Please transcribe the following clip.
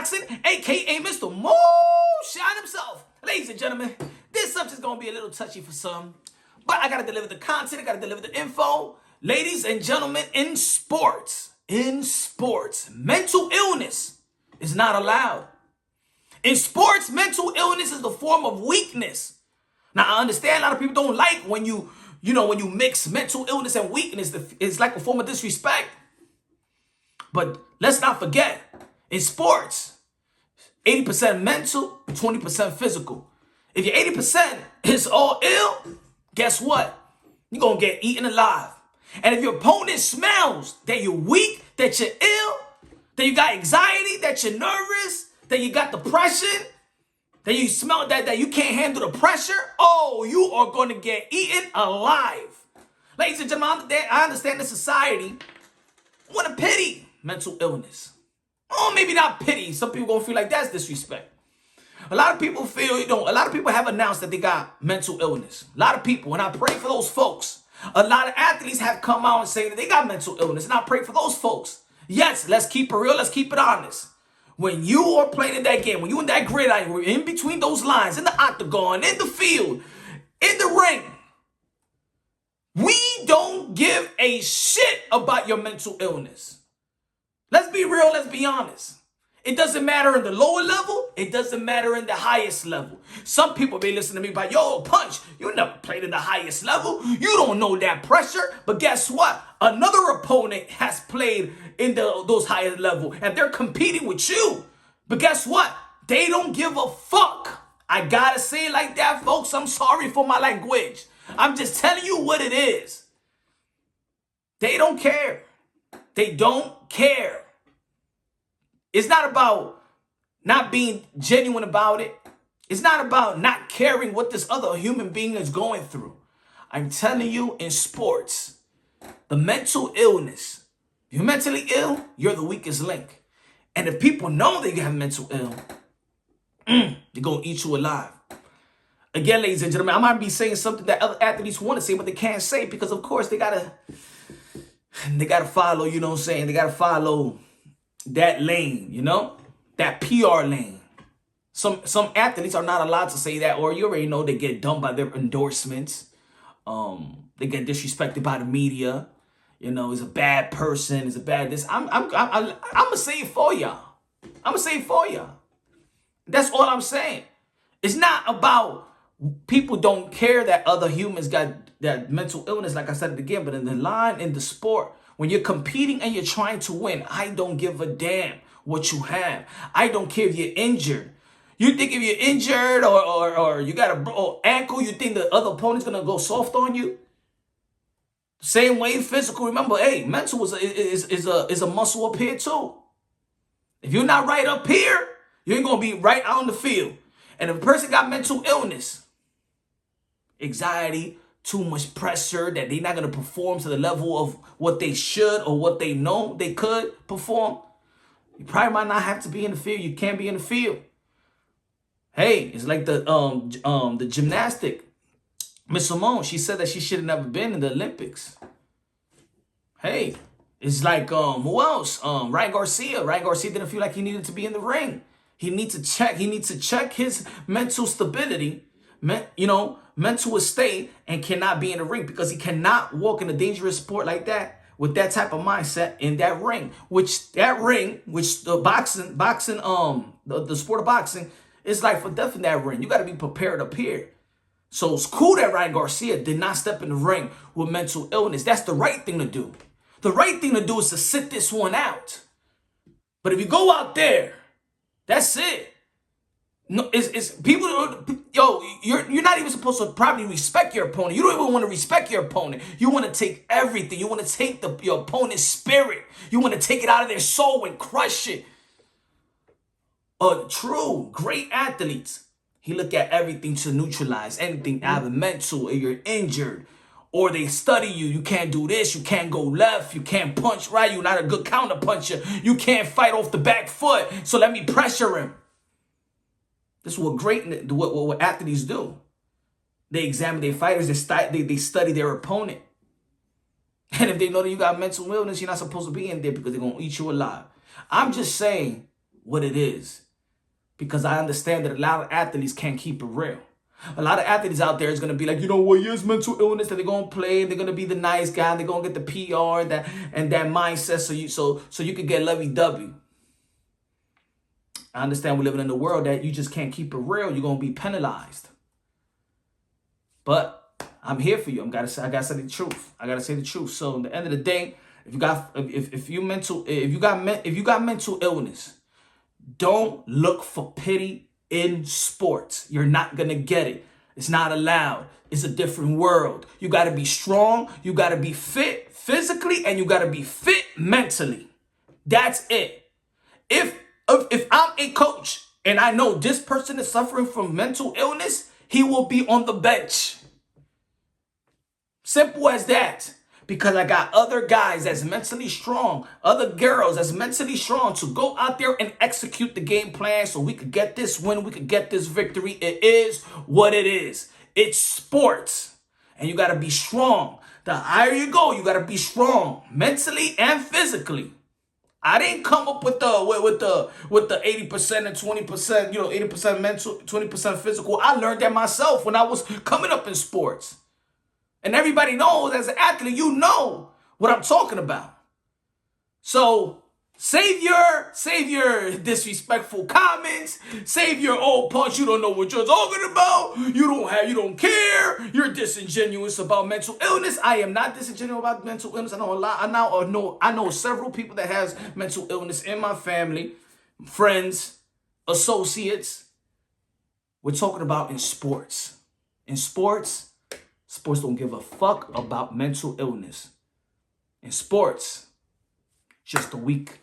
Boxing, a.k.a. Mr. Moonshine himself. Ladies and gentlemen, this subject's going to be a little touchy for some, but I got to deliver the content, I got to deliver the info. Ladies and gentlemen, in sports, mental illness is not allowed. In sports, mental illness is the form of weakness. Now, I understand a lot of people don't like when you mix mental illness and weakness. It's like a form of disrespect. But let's not forget, in sports, 80% mental, 20% physical. If your 80% is all ill, guess what? You're going to get eaten alive. And if your opponent smells that you're weak, that you're ill, that you got anxiety, that you're nervous, that you got depression, that you smell that you can't handle the pressure, oh, you are going to get eaten alive. Ladies and gentlemen, I understand the society want to pity mental illness. Oh, maybe not pity. Some people going to feel like that's disrespect. A lot of people feel, a lot of people have announced that they got mental illness. A lot of people, and I pray for those folks. A lot of athletes have come out and say that they got mental illness, and I pray for those folks. Yes, let's keep it real. Let's keep it honest. When you are playing in that game, when you in that gridiron, we're in between those lines, in the octagon, in the field, in the ring, we don't give a shit about your mental illness. Let's be real. Let's be honest. It doesn't matter in the lower level. It doesn't matter in the highest level. Some people may listen to me about, yo, Punch, you never played in the highest level. You don't know that pressure. But guess what? Another opponent has played in those higher level, and they're competing with you. But guess what? They don't give a fuck. I gotta say it like that, folks. I'm sorry for my language. I'm just telling you what it is. They don't care. They don't care. It's not about not being genuine about it. It's not about not caring what this other human being is going through. I'm telling you, in sports, the mental illness, if you're mentally ill, you're the weakest link. And if people know they have mental ill, they're going to eat you alive. Again, ladies and gentlemen, I might be saying something that other athletes want to say, but they can't say because, of course, they got to follow, you know what I'm saying? They got to follow that lane, that PR lane. Some athletes are not allowed to say that, or you already know they get dumped by their endorsements. They get disrespected by the media. He's a bad person. He's a bad this. I'm gonna say it for y'all. I'm gonna say it for y'all. That's all I'm saying. It's not about people don't care that other humans got that mental illness, like I said it again, but in the line, in the sport, when you're competing and you're trying to win, I don't give a damn what you have. I don't care if you're injured. You think if you're injured or you got a ankle, you think the other opponent's going to go soft on you? Same way physical. Remember, hey, mental is a muscle up here too. If you're not right up here, you ain't going to be right out on the field. And if a person got mental illness, anxiety, too much pressure that they're not going to perform to the level of what they should or what they know they could perform, you probably might not have to be in the field. You can't be in the field. Hey, it's like the gymnastic. Miss Simone, she said that she should have never been in the Olympics. Hey, it's like, who else? Ryan Garcia. Ryan Garcia didn't feel like he needed to be in the ring. He needs to check his mental stability, mental state, and cannot be in the ring because he cannot walk in a dangerous sport like that with that type of mindset in that ring. Which the boxing, the sport of boxing is like for death in that ring. You got to be prepared up here. So it's cool that Ryan Garcia did not step in the ring with mental illness. That's the right thing to do. The right thing to do is to sit this one out. But if you go out there, that's it. No, it's people. Yo, you're not even supposed to probably respect your opponent. You don't even want to respect your opponent. You want to take everything. You want to take your opponent's spirit. You want to take it out of their soul and crush it. True, great athletes. He look at everything to neutralize anything, either mental or you're injured, or they study you. You can't do this. You can't go left. You can't punch right. You're not a good counter puncher. You can't fight off the back foot. So let me pressure him. This is what athletes do. They examine their fighters. They study their opponent. And if they know that you got mental illness, you're not supposed to be in there because they're going to eat you alive. I'm just saying, what it is. Because I understand that a lot of athletes can't keep it real. A lot of athletes out there is going to be like, you know what, here's mental illness, that they're going to play, they're going to be the nice guy, they're going to get the PR and that mindset so you could get lovey-dovey. I understand we're living in a world that you just can't keep it real. You're going to be penalized. But I'm here for you. I gotta say the truth. I gotta say the truth. So at the end of the day, if you got mental illness, don't look for pity in sports. You're not gonna get it. It's not allowed. It's a different world. You gotta be strong. You gotta be fit physically, and you gotta be fit mentally. That's it. If I'm a coach and I know this person is suffering from mental illness, he will be on the bench. Simple as that. Because I got other guys that's mentally strong, other girls that's mentally strong to go out there and execute the game plan so we could get this win, we could get this victory. It is what it is. It's sports. And you got to be strong. The higher you go, you got to be strong mentally and physically. I didn't come up with the 80% and 20%, 80% mental, 20% physical. I learned that myself when I was coming up in sports. And everybody knows as an athlete, you know what I'm talking about. So save your disrespectful comments. Save your old punch. You don't know what you're talking about. You don't care. You're disingenuous about mental illness. I am not disingenuous about mental illness. I know a lot. I know several people that has mental illness in my family, friends, associates. We're talking about in sports. In sports don't give a fuck about mental illness. In sports, just the weak